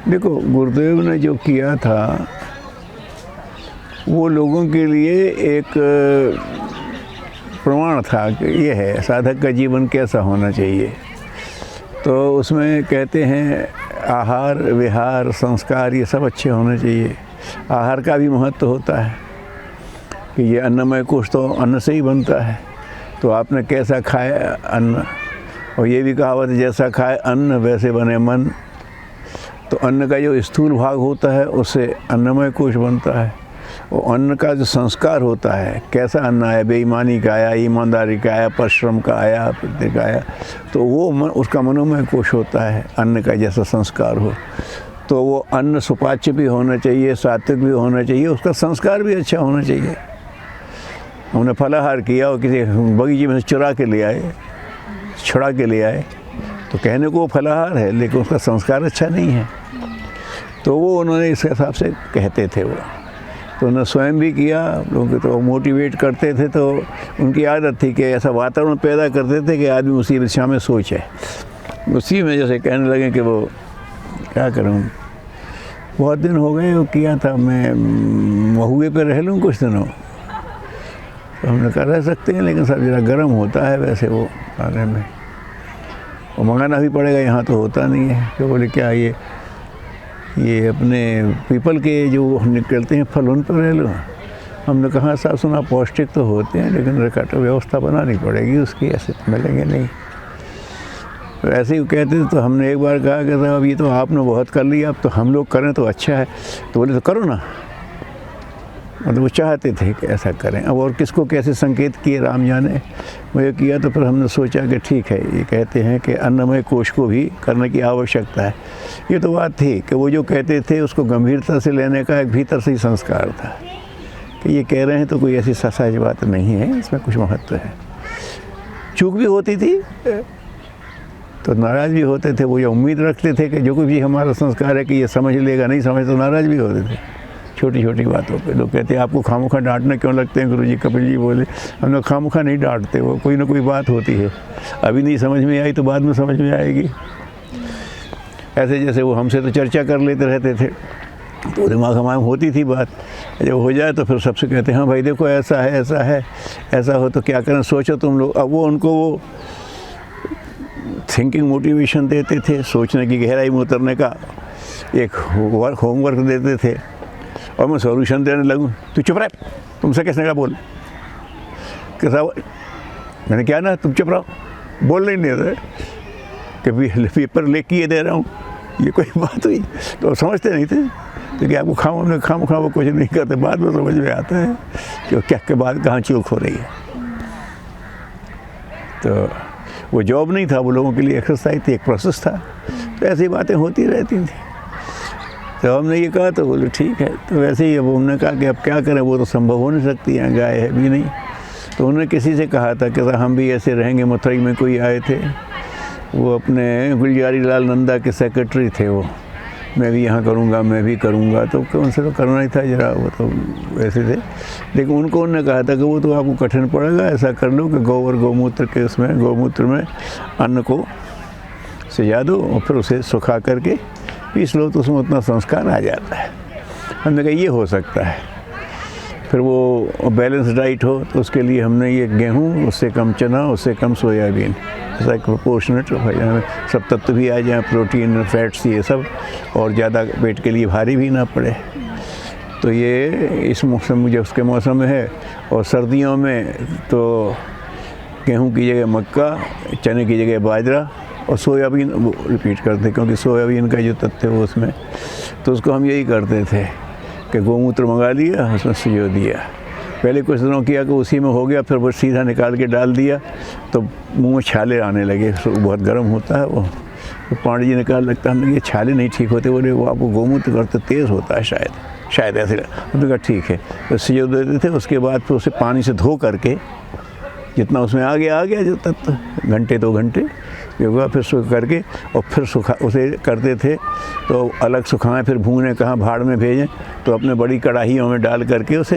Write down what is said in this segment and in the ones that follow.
देखो, गुरुदेव ने जो किया था वो लोगों के लिए एक प्रमाण था कि ये है साधक का जीवन कैसा होना चाहिए। तो उसमें कहते हैं आहार विहार संस्कार ये सब अच्छे होने चाहिए। आहार का भी महत्व होता है कि ये अन्नमय कोश तो अन्न से ही बनता है, तो आपने कैसा खाया अन्न। और ये भी कहावत है जैसा खाए अन्न वैसे बने मन। तो अन्न का जो स्थूल भाग होता है उससे अन्नमय कोश बनता है। और अन्न का जो संस्कार होता है, कैसा अन्न आया, बेईमानी का आया, ईमानदारी का आया, परिश्रम का आया, प्रत्यय का आया, तो वो उसका मनोमय कोश होता है। अन्न का जैसा संस्कार हो तो वो अन्न सुपाच्य भी होना चाहिए, सात्विक भी होना चाहिए, उसका संस्कार भी अच्छा होना चाहिए। हमने फलाहार किया और किसी बगीचे में से चुरा के ले आए, छुड़ा के ले आए, तो कहने को वो फलाहार है लेकिन उसका संस्कार अच्छा नहीं है। तो वो उन्होंने इस हिसाब से कहते थे। वो तो उन्होंने स्वयं भी किया, लोगों को तो मोटिवेट करते थे। तो उनकी आदत थी कि ऐसा वातावरण पैदा करते थे कि आदमी उसी दिशा में सोचे। उसी में जैसे कहने लगे कि वो क्या करूं, बहुत दिन हो गए वो किया था, मैं महुए पे रह लूँ कुछ दिनों। तो हमने कहा रह सकते हैं लेकिन सब ज़रा गर्म होता है वैसे वो खाने में, और मंगाना भी पड़ेगा, यहाँ तो होता नहीं है। तो बोले क्या ये अपने पीपल के जो निकलते हैं फल उन पर रह लो। हमने कहा साहब सुना पौष्टिक तो होते हैं लेकिन रकाट व्यवस्था बनानी पड़ेगी उसकी, ऐसे तो मिलेंगे नहीं। तो ऐसे ही कहते थे। तो हमने एक बार कहा कि साहब ये तो आपने बहुत कर लिया, अब तो हम लोग करें तो अच्छा है। तो बोले तो करो ना, मतलब वो चाहते थे कि ऐसा करें। अब और किसको कैसे संकेत किए राम जाने, मुझे किया। तो फिर हमने सोचा कि ठीक है, ये कहते हैं कि अन्नमय कोश को भी करने की आवश्यकता है। ये तो बात थी कि वो जो कहते थे उसको गंभीरता से लेने का एक भीतर से ही संस्कार था कि ये कह रहे हैं तो कोई ऐसी सहज बात नहीं है, इसमें कुछ महत्व है। चूक भी होती थी तो नाराज़ भी होते थे। वो ये उम्मीद रखते थे कि जो कुछ भी हमारा संस्कार है कि ये समझ लेगा, नहीं समझ तो नाराज़ भी होते थे छोटी छोटी बातों पे। लोग कहते हैं आपको खामोखा डांटने क्यों लगते हैं गुरुजी। कपिल जी बोले हम लोग खामोखा नहीं डांटते, वो कोई ना कोई बात होती है, अभी नहीं समझ में आई तो बाद में समझ में आएगी। ऐसे जैसे वो हमसे तो चर्चा कर लेते रहते थे तो दिमाग हमारे में होती थी बात, जब हो जाए तो फिर सबसे कहते हैं हाँ भाई देखो ऐसा है ऐसा है, ऐसा हो तो क्या करें, सोचो तुम लोग। अब वो उनको वो थिंकिंग मोटिवेशन देते थे, सोचने की गहराई में उतरने का एक होमवर्क देते थे, और मैं सॉल्यूशन देने लगूँ। तू चुप रह, तुमसे किसने कहा बोल, कैसा मैंने क्या ना, तुम चुप रहो, बोल नहीं रहे कि पेपर ले किए दे रहा हूँ, ये कोई बात हुई। तो समझते नहीं थे तो कि आपको खाम वो कुछ नहीं करते, बाद में समझ में आता है कि क्या के बाद कहाँ चूक हो रही है। तो वो जॉब नहीं था, वो लोगों के लिए एक्सरसाइज थी, एक प्रोसेस था। तो ऐसी बातें होती रहती थी। तो हमने ये कहा तो बोले ठीक है। तो वैसे ही अब हमने कहा कि अब क्या करें, वो तो संभव हो नहीं सकती है, गाय है भी नहीं। तो उन्होंने किसी से कहा था कि हम भी ऐसे रहेंगे। मथुरई में कोई आए थे, वो अपने गुलजारी लाल नंदा के सेक्रेटरी थे। वो मैं भी यहाँ करूँगा, मैं भी करूँगा, तो उनसे तो करना ही था जरा, वो तो वैसे थे। लेकिन उनको उन्होंने कहा था कि वो तो आपको कठिन पड़ेगा, ऐसा कर लो कि गोबर गौमूत्र के उसमें गौमूत्र में अन्न को सिजा दो और फिर उसे सुखा करके पीस लो, तो उसमें उतना संस्कार आ जाता है। हमने कहा ये हो सकता है। फिर वो बैलेंस डाइट हो तो उसके लिए हमने ये गेहूँ, उससे कम चना, उससे कम सोयाबीन, ऐसा एक प्रोपोर्शनेट सब तत्व भी आ जाए, प्रोटीन फैट्स ये सब, और ज़्यादा पेट के लिए भारी भी ना पड़े। तो ये इस मौसम में, जब उसके मौसम में है। और सर्दियों में तो गेहूँ की जगह मक्का, चने की जगह बाजरा और सोयाबीन वो रिपीट करते, क्योंकि सोयाबीन का जो तथ्य है वो उसमें, तो उसको हम यही करते थे कि गौमूत्र मंगा लिया, उसमें सिजो दिया। पहले कुछ दिनों किया कि उसी में हो गया, फिर वो सीधा निकाल के डाल दिया तो मुंह में छाले आने लगे, बहुत गर्म होता है वो। तो पांडे जी ने कहा लगता है ये छाले नहीं ठीक होते, बोले वो आपको गौमूत्र करते तेज़ होता है शायद ऐसे। उन्होंने कहा ठीक है। तो सिजो देते थे, उसके बाद फिर उसे पानी से धो करके जितना उसमें आ गया जो तत्व, घंटे 2 घंटे योगा, फिर सूख करके और फिर सुखा उसे करते थे। तो अलग सुखाएं, फिर भूने कहाँ भाड़ में भेजें, तो अपने बड़ी कढ़ाइयों में डाल करके उसे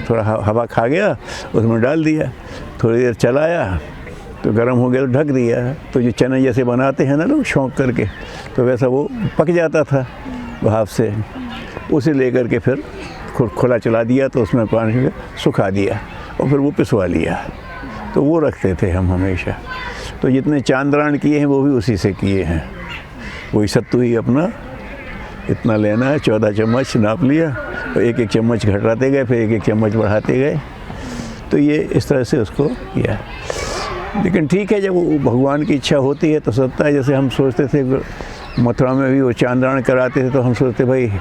थोड़ा हवा खा गया, उसमें डाल दिया, थोड़ी देर चलाया, तो गर्म हो गया तो ढक दिया। तो जो चने जैसे बनाते हैं ना लोग शौक करके, तो वैसा वो पक जाता था भाप से। उसे लेकर के फिर खुला चला दिया, तो उसमें पानी सुखा दिया और फिर वो पिसवा लिया। तो वो रखते थे हम हमेशा। तो जितने चांद्रायण किए हैं वो भी उसी से किए हैं। वही सत्तू ही अपना इतना लेना है, 14 चम्मच नाप लिया, और एक एक चम्मच घटाते गए, फिर एक एक चम्मच बढ़ाते गए। तो ये इस तरह से उसको किया। लेकिन ठीक है, जब वो भगवान की इच्छा होती है तो सत्ता है। जैसे हम सोचते थे मथुरा में भी वो चांद्रायण कराते थे, तो हम सोचते भाई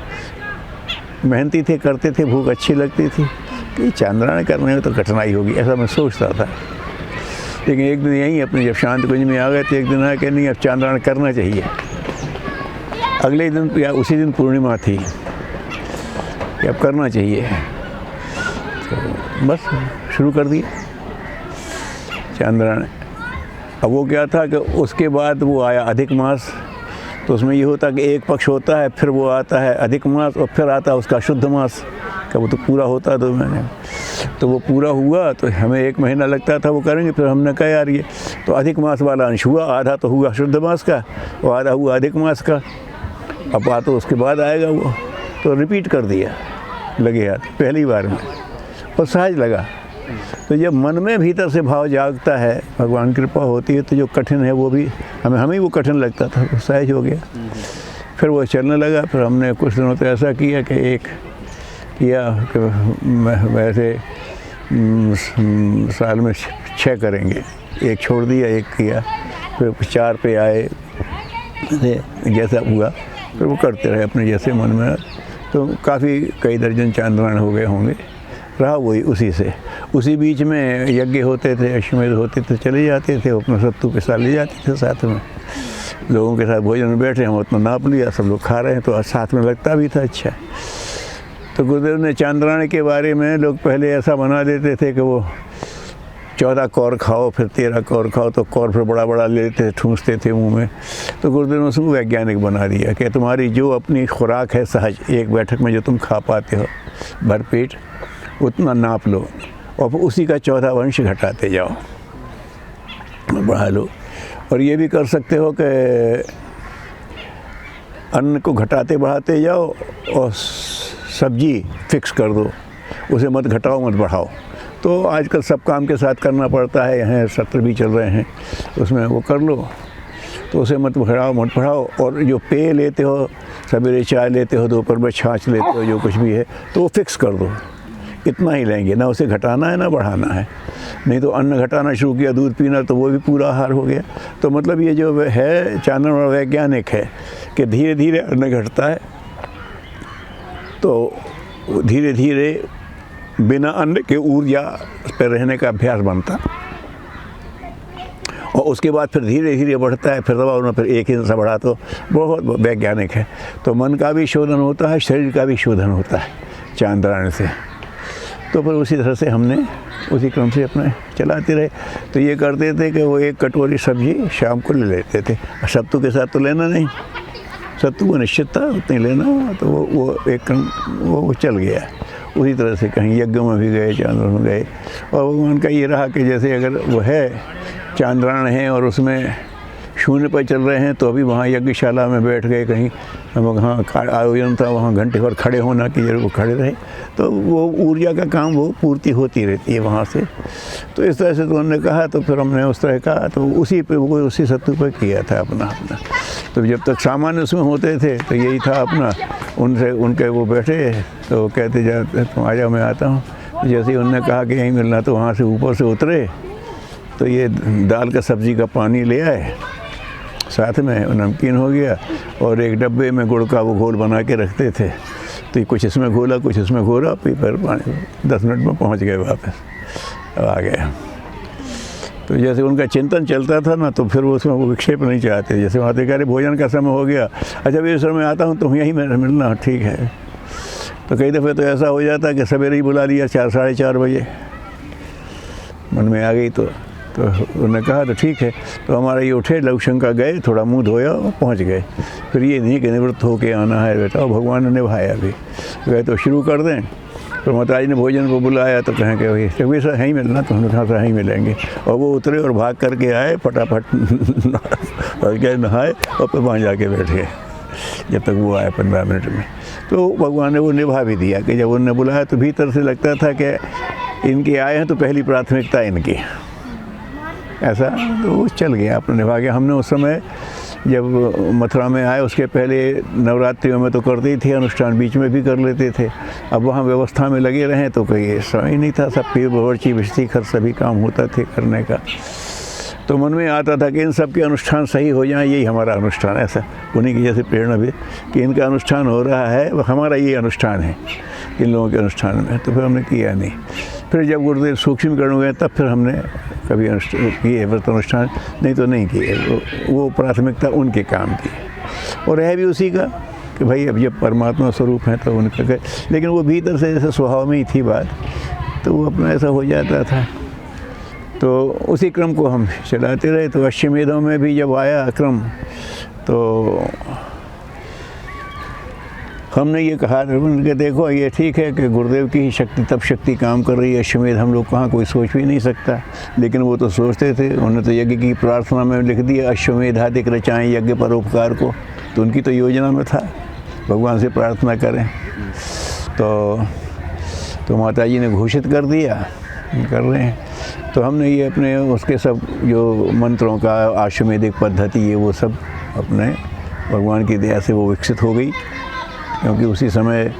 मेहनती थे, करते थे, भूख अच्छी लगती थी, कि चांद्रायण करने में तो कठिनाई होगी, ऐसा मैं सोचता था। लेकिन एक दिन यहीं अपने जब शांत कुंज में आ गए तो एक दिन आया कि नहीं, अब चांद्रायण करना चाहिए। अगले दिन या उसी दिन पूर्णिमा थी कि अब करना चाहिए, तो बस शुरू कर दिया चांद्रायण। अब वो क्या था कि उसके बाद वो आया अधिक मास। तो उसमें ये होता कि एक पक्ष होता है, फिर वो आता है अधिक मास, और फिर आता है उसका शुद्ध मास का। वो तो पूरा होता है 2 महीने। तो वो पूरा हुआ तो हमें 1 महीना लगता था वो करेंगे। फिर हमने कहा यार ये तो अधिक मास वाला अंश हुआ, आधा तो हुआ शुद्ध मास का और आधा हुआ अधिक मास का। अब आ तो उसके बाद आएगा वो, तो रिपीट कर दिया लगे हाथ पहली बार में, और सहज लगा। तो जब मन में भीतर से भाव जागता है, भगवान की कृपा होती है, तो जो कठिन है वो भी हमें वो कठिन लगता था, वो सहज हो गया। फिर वो चलने लगा। फिर हमने कुछ दिनों तो ऐसा किया कि एक किया कि वैसे साल में 6 करेंगे, एक छोड़ दिया, एक किया, फिर 4 पे आए, जैसा हुआ फिर वो करते रहे अपने जैसे मन में। तो काफ़ी कई दर्जन चांद्रायण हो गए होंगे, रहा वही उसी से। उसी बीच में यज्ञ होते थे, अश्वमेध होते थे, चले जाते थे, अपना सत्तू के साथ ले जाते थे साथ में। लोगों के साथ भोजन में बैठे, हम उतना नाप लिया, सब लोग खा रहे हैं, तो साथ में लगता भी था अच्छा। तो गुरुदेव ने चांद्रायण के बारे में लोग पहले ऐसा बना देते थे कि वो 14 कौर खाओ, फिर 13 कौर खाओ, तो कौर फिर बड़ा बड़ा लेते थे, ठूंसते थे मुंह में। तो गुरुदेव ने उसको वैज्ञानिक बना दिया कि तुम्हारी जो अपनी खुराक है सहज, एक बैठक में जो तुम खा पाते हो भरपेट, उतना नाप लो और उसी का 14 वंश घटाते जाओ, बढ़ा लो। और ये भी कर सकते हो कि अन्न को घटाते बढ़ाते जाओ और सब्जी फिक्स कर दो, उसे मत घटाओ मत बढ़ाओ। तो आजकल सब काम के साथ करना पड़ता है, यहाँ सत्र भी चल रहे हैं, उसमें वो कर लो, तो उसे मत बढ़ाओ मत बढ़ाओ। और जो पेय लेते हो, सवेरे चाय लेते हो, दोपहर में छाछ लेते हो, जो कुछ भी है, तो वो फिक्स कर दो, इतना ही लेंगे, ना उसे घटाना है ना बढ़ाना है। नहीं तो अन्न घटाना शुरू किया, दूध पीना, तो वो भी पूरा आहार हो गया। तो मतलब ये जो है चांद्रायण वैज्ञानिक है कि धीरे धीरे अन्न घटता है, तो धीरे धीरे बिना अन्न के ऊर्जा पर रहने का अभ्यास बनता, और उसके बाद फिर धीरे धीरे बढ़ता है। फिर दबाव में फिर एक ही सा बढ़ा, तो बहुत वैज्ञानिक है। तो मन का भी शोधन होता है, शरीर का भी शोधन होता है चांद्रायण से। तो फिर उसी तरह से हमने उसी क्रम से अपने चलाते रहे। तो ये करते थे कि वो 1 कटोरी सब्जी शाम को ले लेते थे। सत्तू के साथ तो लेना नहीं, सत्तू को निश्चित था उतनी लेना, तो वो एक क्रम वो चल गया। उसी तरह से कहीं यज्ञ में भी गए, चांद्रायण में गए। और भगवान का ये रहा कि जैसे अगर वो है चांद्रायण है और उसमें शून्य पर चल रहे हैं, तो अभी वहाँ यज्ञशाला में बैठ गए, कहीं वहाँ आयोजन था, वहाँ घंटे भर खड़े होना कि जरूर वो खड़े रहे, तो वो ऊर्जा का काम वो पूर्ति होती रहती है वहाँ से। तो इस तरह से तो उन्होंने कहा, तो फिर हमने उस तरह का तो उसी पे वो उसी सत्तू पर किया था अपना। तो जब तक सामान्य उसमें होते थे तो यही था अपना। उनसे उनके वो बैठे तो कहते जाते तुम आ जाओ मैं आता हूँ। जैसे ही उन्होंने कहा कि यहीं मिलना, तो वहाँ से ऊपर से उतरे तो ये दाल का सब्ज़ी का पानी ले आए, साथ में नमकीन हो गया, और एक डब्बे में गुड़ का वो घोल बना के रखते थे। तो कुछ इसमें घोला कुछ इसमें घोला, फिर पानी 10 मिनट में पहुंच गए वापस, आ गए। तो जैसे उनका चिंतन चलता था ना, तो फिर वो उसमें वो विक्षेप नहीं चाहते। जैसे वहाँ कह रहे भोजन का समय हो गया, अच्छा भी समय आता हूँ तो यहीं में मिलना, ठीक है। तो कई दफ़े तो ऐसा हो जाता कि सवेरे ही बुला लिया 4 साढ़े 4 बजे, मन में आ गई तो उन्होंने कहा तो ठीक है। तो हमारा ये उठे, लघुशंका गए, थोड़ा मुंह धोया और पहुंच गए। फिर ये नहीं कि निवृत्त होके आना है बेटा, और भगवान ने निभाया भी। गए तो शुरू कर दें, तो माता जी ने भोजन को बुलाया तो कहें कि भाई रघुवीर सर यहीं मिलना, तो हमने कहा सर यहीं मिलेंगे। और वो उतरे और भाग करके आए फटाफट और क्या नहाए और फिर वहाँ जाके बैठे जब तक वो आए 15 मिनट में। तो भगवान ने वो निभा भी दिया कि जब उन्होंने बुलाया तो भीतर से लगता था कि इनके आए हैं तो पहली प्राथमिकता इनकी, ऐसा तो वो चल गया, अपने निभा गया। हमने उस समय जब मथुरा में आए उसके पहले नवरात्रियों में तो करते ही थे अनुष्ठान, बीच में भी कर लेते थे। अब वहाँ व्यवस्था में लगे रहें तो कोई समय ही नहीं था, सब पीर बावर्ची बिस्ती खर सभी काम होता थे करने का। तो मन में आता था कि इन सब के अनुष्ठान सही हो जाएं, यही हमारा अनुष्ठान, ऐसा उन्हीं की जैसे प्रेरणा भी कि इनका अनुष्ठान हो रहा है, वो हमारा ये अनुष्ठान है इन लोगों के अनुष्ठान में। तो फिर हमने किया नहीं। फिर जब गुरुदेव सूक्ष्मीकरण हुए तब फिर हमने कभी अनुष्ठान किए व्रत अनुष्ठान, नहीं तो नहीं किए। वो प्राथमिकता उनके काम की और है भी उसी का कि भाई अब जब परमात्मा स्वरूप हैं तो उनका गए। लेकिन वो भीतर से जैसे स्वभाव में ही थी बात, तो वो अपना ऐसा हो जाता था। तो उसी क्रम को हम चलाते रहे। तो अश्वमेधों में भी जब आया क्रम तो हमने ये कहा कि देखो ये ठीक है कि गुरुदेव की ही शक्ति तब शक्ति काम कर रही है, अश्वमेध हम लोग कहाँ कोई सोच भी नहीं सकता, लेकिन वो तो सोचते थे। उन्होंने तो यज्ञ की प्रार्थना में लिख दिया अश्वमेधाधिक रचाएँ यज्ञ परोपकार को, तो उनकी तो योजना में था भगवान से प्रार्थना करें। तो माता जी ने घोषित कर दिया कर रहे हैं। तो हमने ये अपने उसके सब जो मंत्रों का अश्वमेधिक पद्धति ये वो सब अपने भगवान की दया से वो विकसित हो गई, क्योंकि उसी समय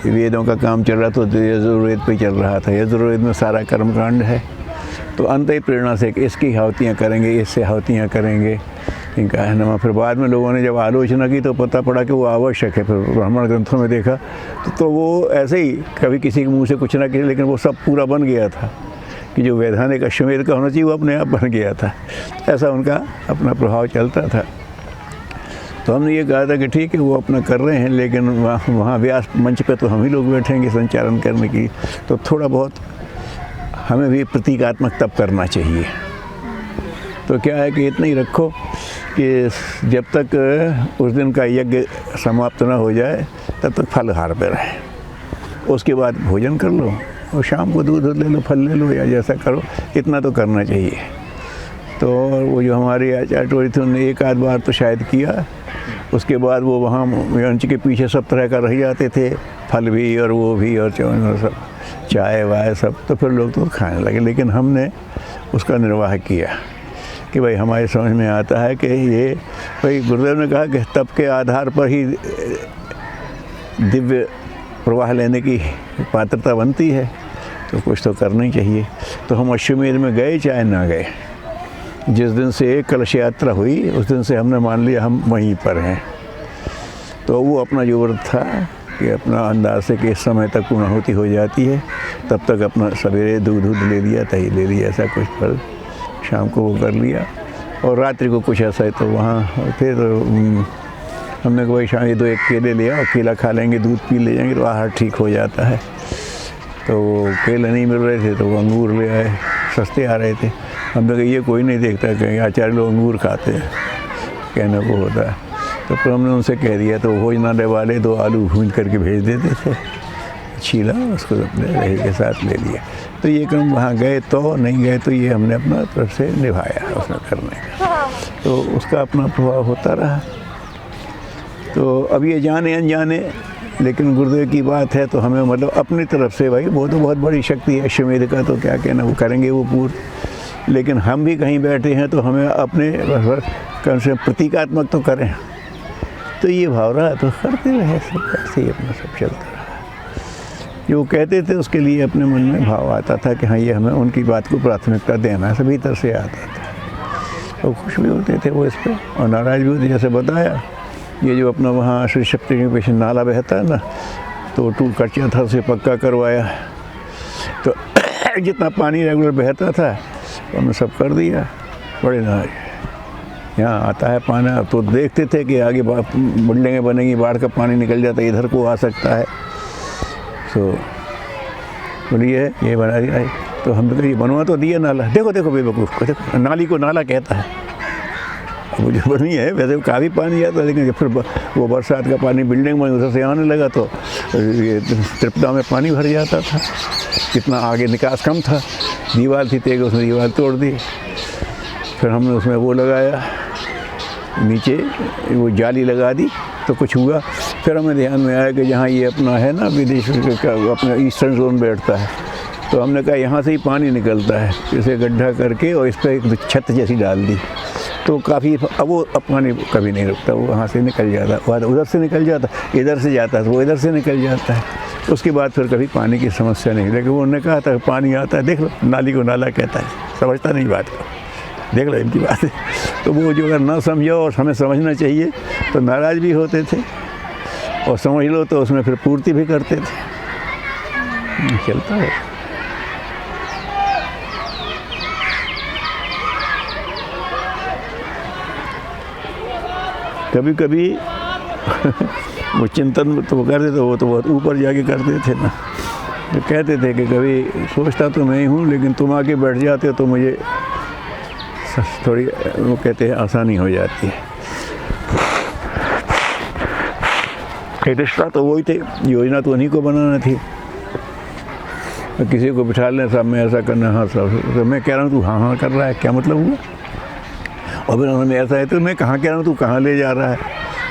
वेदों का काम चल रहा था, तो यजुर्वेद पे चल रहा था। यजुर्वेद में सारा कर्मकांड है। तो अंत ही प्रेरणा से कि इसकी हावतियाँ करेंगे, इससे हावतियाँ करेंगे, इनका है नमा। फिर बाद में लोगों ने जब आलोचना की तो पता पड़ा कि वो आवश्यक है। फिर ब्राह्मण ग्रंथों में देखा तो वो ऐसे ही कभी किसी के मुँह से कुछ ना किया, लेकिन वो सब पूरा बन गया था कि जो वैधानिक अश्वमेध का होना चाहिए वो अपने आप बन गया था। ऐसा उनका अपना प्रभाव चलता था। तो हमने ये कहा था कि ठीक है वो अपना कर रहे हैं, लेकिन वहाँ व्यास मंच पे तो हम ही लोग बैठेंगे संचालन करने की, तो थोड़ा बहुत हमें भी प्रतीकात्मक तप करना चाहिए। तो क्या है कि इतना ही रखो कि जब तक उस दिन का यज्ञ समाप्त ना हो जाए तब तक फलहार पे रहे, उसके बाद भोजन कर लो और शाम को दूध ले लो, फल ले लो या जैसा करो, इतना तो करना चाहिए। तो वो जो हमारी आचार्य टोरी थी उन्होंने एक आध बार तो शायद किया, उसके बाद वो वहाँ मंच के पीछे सब तरह का रह जाते थे, फल भी और वो भी और सब चाय वाय सब। तो फिर लोग तो खाने लगे, लेकिन हमने उसका निर्वाह किया कि भाई हमारे समझ में आता है कि ये भाई गुरुदेव ने कहा कि तप के आधार पर ही दिव्य प्रवाह लेने की पात्रता बनती है, तो कुछ तो करना ही चाहिए। तो हम अश्वमेध में गए चाहे ना गए, जिस दिन से कलश यात्रा हुई उस दिन से हमने मान लिया हम वहीं पर हैं। तो वो अपना जो व्रत था कि अपना अंदाज से कि इस समय तक पूर्णाहुति हो जाती है, तब तक अपना सवेरे दूध ले लिया, दही ले लिया, ऐसा कुछ फल शाम को वो कर लिया, और रात्रि को कुछ ऐसा है तो वहाँ फिर हमने कहा भाई शाम ये 2 केले ले आओ, केला खा लेंगे, दूध पी ले जाएंगे तो आहार ठीक हो जाता है। तो वो केले नहीं मिल रहे थे तो वो अंगूर ले आए, सस्ते आ रहे थे। हमने कहा ये कोई नहीं देखता, कहीं आचार्य लोग अंगूर खाते हैं, कहने को होता है। तो फिर हमने उनसे कह दिया, तो भोजनालय वाले 2 आलू भून करके भेज देते थे, छीला उसको अपने दही के साथ ले लिया। तो ये क्रम वहाँ गए तो नहीं गए तो ये हमने अपना तरफ से निभाया उसमें करने का, तो उसका अपना प्रभाव होता रहा। तो अब ये जाने अनजाने, लेकिन गुरुदेव की बात है तो हमें मतलब अपनी तरफ से भाई वो तो बहुत बड़ी शक्ति है अश्वमेध का, तो क्या कहना, वो करेंगे वो पूर्ण। लेकिन हम भी कहीं बैठे हैं तो हमें अपने कम से प्रतीकात्मक तो करें। तो ये भाव रहा तो करते रहे, सब ऐसे ही अपना सब चलता रहा। जो कहते थे उसके लिए अपने मन में भाव आता था कि हाँ ये हमें उनकी बात को प्राथमिकता देना है, भीतर से आता था। और खुश भी होते थे वो इस पर, और नाराज़ भी होते। जैसे बताया ये जो अपना वहाँ श्री शक्ति के पीछे नाला बहता है ना, तो 2 कच्चा था से पक्का करवाया, तो जितना पानी रेगुलर बहता था हमने सब कर दिया। बड़े नाराज यहाँ आता है पानी, तो देखते थे कि आगे बिल्डिंगें बनेंगी, बाढ़ का पानी निकल जाता है, इधर को आ सकता है। तो बोलिए ये बना दिया है, तो हम तो ये बनवा तो दिया नाला, देखो देखो बेवकूफ़ को, देखो नाली को नाला कहता है। मुझे बनी है, वैसे काफ़ी पानी आता है, लेकिन जब फिर वो बरसात का पानी बिल्डिंग में उधर से आने लगा तो ये त्रिपदा में पानी भर जाता था। कितना आगे निकास कम था, दीवार थी तेज, उसने दीवार तोड़ दी। फिर हमने उसमें वो लगाया, नीचे वो जाली लगा दी तो कुछ हुआ। फिर हमें ध्यान में आया कि जहाँ ये अपना है ना विदेश का अपना ईस्टर्न जोन बैठता है, तो हमने कहा यहाँ से ही पानी निकलता है, इसे गड्ढा करके और इस पर एक छत जैसी डाल दी तो काफ़ी, अब वो पानी कभी नहीं रुकता, वो वहाँ से निकल जाता, वो उधर से निकल जाता, इधर से जाता है तो वो इधर से निकल जाता है। उसके बाद फिर कभी पानी की समस्या नहीं। लेकिन उन्होंने कहा था पानी आता है, देख लो नाली को नाला कहता है, समझता नहीं बात को, देख लो इनकी बात है। तो वो जो अगर ना समझो और हमें समझना चाहिए तो नाराज़ भी होते थे, और समझ लो तो उसमें फिर पूर्ति भी करते थे। चलता है। कभी कभी वो चिंतन तो वो करते थे, वो तो बहुत ऊपर जाके करते थे ना, तो कहते थे कि कभी सोचता तो मैं ही हूँ, लेकिन तुम आके बैठ जाते हो तो मुझे थोड़ी, वो कहते हैं, आसानी हो जाती है। रिश्ता तो वही थे, योजना तो उन्हीं को बनाना थी। किसी को बिठा लें, साहब मैं ऐसा करना, हाँ साहब, तो मैं कह रहा हूँ तू हाँ हाँ कर रहा है, क्या मतलब हुआ? और फिर उन्होंने ऐसा है तो मैं कहाँ कह रहा हूँ, तू कहाँ ले जा रहा है?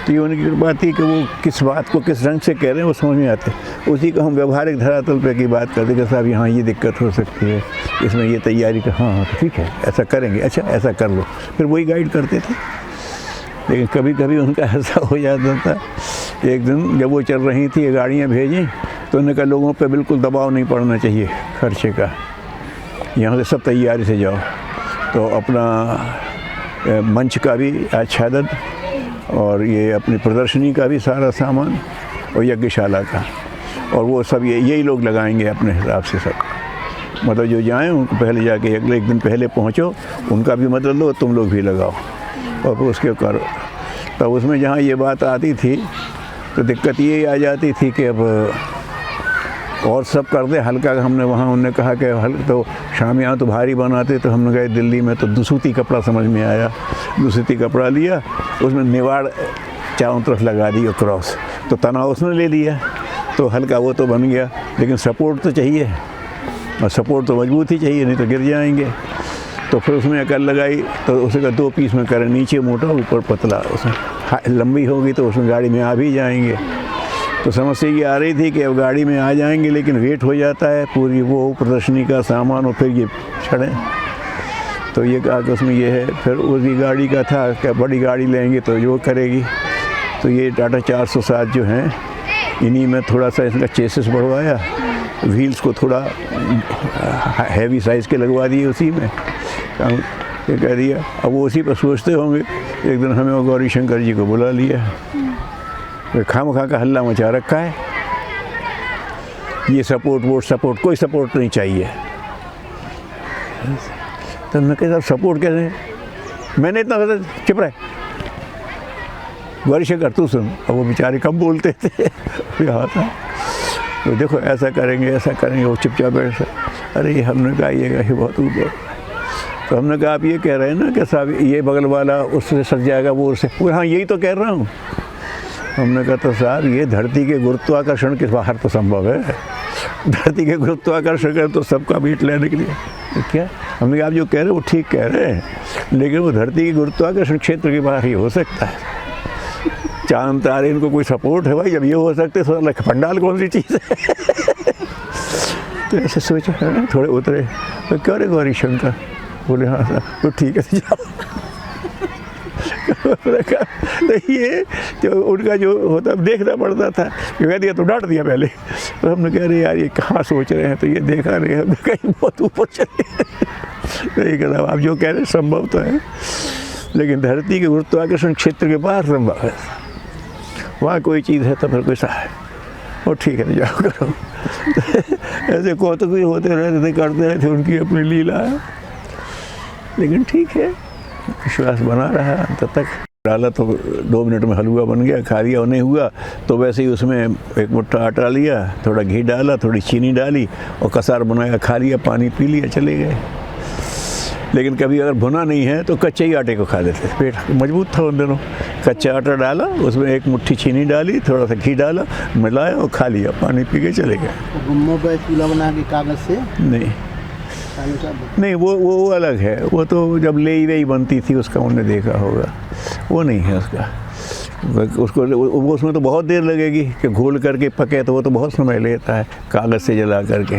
तो ये उनकी बात थी कि वो किस बात को किस रंग से कह रहे हैं वो समझ में आते। उसी को हम व्यवहारिक धरातल पे की बात करते कि साहब यहाँ ये दिक्कत हो सकती है, इसमें ये तैयारी कर, हाँ हाँ ठीक है ऐसा करेंगे, अच्छा ऐसा कर लो, फिर वही गाइड करते थे। लेकिन कभी कभी उनका ऐसा हो जाता था, एक दिन जब वो चल रही थी, गाड़ियाँ भेजें तो उन्होंने कहा लोगों पे बिल्कुल दबाव नहीं पड़ना चाहिए खर्चे का, यहाँ से सब तैयारी से जाओ। तो अपना मंच का भी आच्छादन और ये अपनी प्रदर्शनी का भी सारा सामान और यज्ञशाला का, और वो सब यही लोग लगाएंगे अपने हिसाब से सब। मतलब जो जाएं उनको पहले जाके अगले एक दिन पहले पहुँचो, उनका भी मदद लो, तुम लोग भी लगाओ और फिर उसके करो। तब उसमें जहाँ ये बात आती थी तो दिक्कत ये आ जाती थी कि अब और सब कर दे हल्का। हमने वहाँ उन्होंने कहा कि हल्का तो शामियाँ तो भारी बनाते, तो हमने गए दिल्ली में तो दुसूती कपड़ा समझ में आया, दुसूती कपड़ा लिया, उसमें निवाड़ चारों तरफ लगा दी और क्रॉस, तो तनाव उसने ले लिया, तो हल्का वो तो बन गया। लेकिन सपोर्ट तो चाहिए, और सपोर्ट तो मजबूत ही चाहिए, नहीं तो गिर जाएंगे। तो फिर उसमें अकल लगाई तो उसे का 2 पीस में करें, नीचे मोटा ऊपर पतला, उसमें लंबी होगी तो उसमें गाड़ी में आ भी जाएंगे। तो समस्या ये आ रही थी कि अब गाड़ी में आ जाएंगे लेकिन वेट हो जाता है पूरी वो प्रदर्शनी का सामान, और फिर ये छड़ें। तो ये कहा कि उसमें ये है, फिर उसी गाड़ी का था कि बड़ी गाड़ी लेंगे तो जो करेगी। तो ये टाटा 407 जो हैं, इन्हीं में थोड़ा सा इसका चेसिस बढ़वाया, व्हील्स को थोड़ा हैवी साइज़ के लगवा दिए उसी में, ये कह दिया। अब वो उसी पर सोचते होंगे, एक दिन हमें वो गौरी शंकर जी को बुला लिया, खामखा का हल्ला मचा रखा है, ये सपोर्ट वोट सपोर्ट, कोई सपोर्ट नहीं चाहिए। तो मैं कहता सपोर्ट कैसे, मैंने इतना कहता चुप रहे गौरी शंकर तू सुन। और वो बेचारे कम बोलते थे हाँ था, तो देखो ऐसा करेंगे ऐसा करेंगे, वो चुपचाप बैठ। अरे हमने कहा ये बहुत ऊपर। तो हमने कहा आप ये कह रहे हैं ना कि साहब ये बगल वाला उससे सट जाएगा, वो उससे, हाँ यही तो कह रहा हूँ। हमने कहा तो साहब ये धरती के गुरुत्वाकर्षण के बाहर तो संभव है, धरती के गुरुत्वाकर्षण तो सबका बीट लेने के लिए तो क्या। हमने कहा आप जो कह रहे हैं वो ठीक कह रहे हैं, लेकिन वो धरती के गुरुत्वाकर्षण क्षेत्र के बाहर ही हो सकता है। चांद तारे इनको कोई सपोर्ट है भाई, जब ये हो सकते तो पंडाल कौन सी चीज़ है। तो ऐसे सोचा थोड़े उतरे, तो क्यों रे गौरी शंकर, बोले हाँ सर, तो ठीक है जाओ। तो ये जो उनका जो होता देखना पड़ता था, कह दिया तो डांट दिया पहले। तो हमने कह रहे यार ये कहाँ सोच रहे हैं, तो ये देखा नहीं है कहीं बहुत ऊपर चले। तो ये कहता आप जो कह रहे हैं संभव तो है, लेकिन धरती के गुरुत्वाकर्षण क्षेत्र के बाहर संभव है, वहाँ कोई चीज़ है तो फिर कोई सा है, और ठीक है जाओ करो। ऐसे कौतुक भी होते रहते थे, करते रहते, उनकी अपनी लीला है। लेकिन ठीक है, विश्वास बना रहा अंत तक। डाला तो 2 मिनट में हलवा बन गया, खा लिया। और नहीं हुआ तो वैसे ही उसमें एक मुट्ठा आटा लिया, थोड़ा घी डाला, थोड़ी चीनी डाली और कसार बनाया, खा लिया, पानी पी लिया, चले गए। लेकिन कभी अगर भुना नहीं है तो कच्चे ही आटे को खा लेते थे। पेट मजबूत था उन दिनों। कच्चा आटा डाला, उसमें एक मुट्ठी चीनी डाली, थोड़ा सा घी डाला, मिलाया और खा लिया, पानी पी के चले गए। गुम्मों पे चूल्हा बना के कागज़ से नहीं, वो अलग है। वो तो जब लेई वेई बनती थी उसका उन्होंने देखा होगा, वो नहीं है उसका। उसको उसमें तो बहुत देर लगेगी कि घोल करके पके, तो वो तो बहुत समय लेता है कागज़ से जला करके,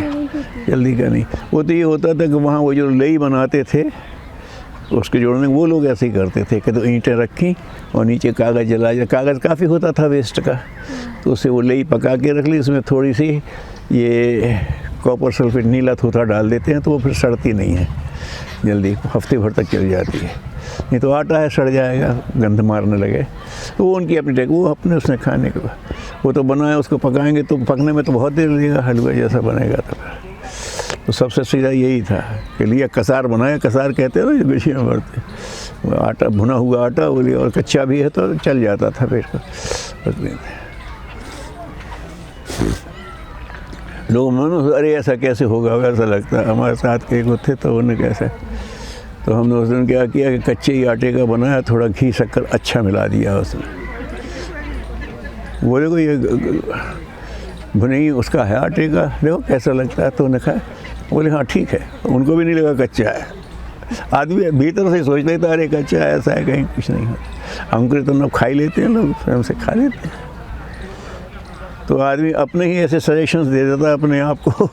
जल्दी का नहीं। वो तो ये होता था कि वहाँ वो जो लेई बनाते थे उसके जोड़ने, वो लोग ऐसे ही करते थे कि तो ईंटें रखी और नीचे कागज़ जलाया। कागज़ काफ़ी होता था वेस्ट का, तो उससे वो लेई पका के रख ली, उसमें थोड़ी सी ये कॉपर सल्फेट नीला थूथा डाल देते हैं, तो वो फिर सड़ती नहीं है जल्दी, हफ्ते भर तक चल जाती है। नहीं तो आटा है सड़ जाएगा, गंध मारने लगे। तो वो उनकी अपनी टेक, वो अपने उसने खाने के बाद वो तो बनाया, उसको पकाएंगे तो पकने में तो बहुत देर लगेगा, हलवा जैसा बनेगा। तो सबसे सीधा यही था कि लिया कसार बनाया, कसार कहते हैं ना जो गुझिया भरते, आटा भुना हुआ आटा वो लिया, और कच्चा भी है तो चल जाता था पेट को पकने में। लोग मानो अरे ऐसा कैसे होगा, वैसा लगता है। हमारे साथ के एक थे तो उन्होंने कैसे, तो हमने उस दिन क्या किया कि कच्चे ही आटे का बनाया, थोड़ा घी शक्कर अच्छा मिला दिया उसमें। बोले को ये भुने ही उसका है आटे का, देखो कैसा लगता है। तो उन्होंने खाया, बोले हाँ ठीक है। उनको भी नहीं लगा कच्चा है। आदमी भीतर से सोच लेता अरे कच्चा है, ऐसा है, कहीं कुछ नहीं होता। अंकुरित तो खा ही लेते हैं लोग, स्वयं से खा लेते हैं। तो आदमी अपने ही ऐसे सजेशंस दे देता है अपने आप को।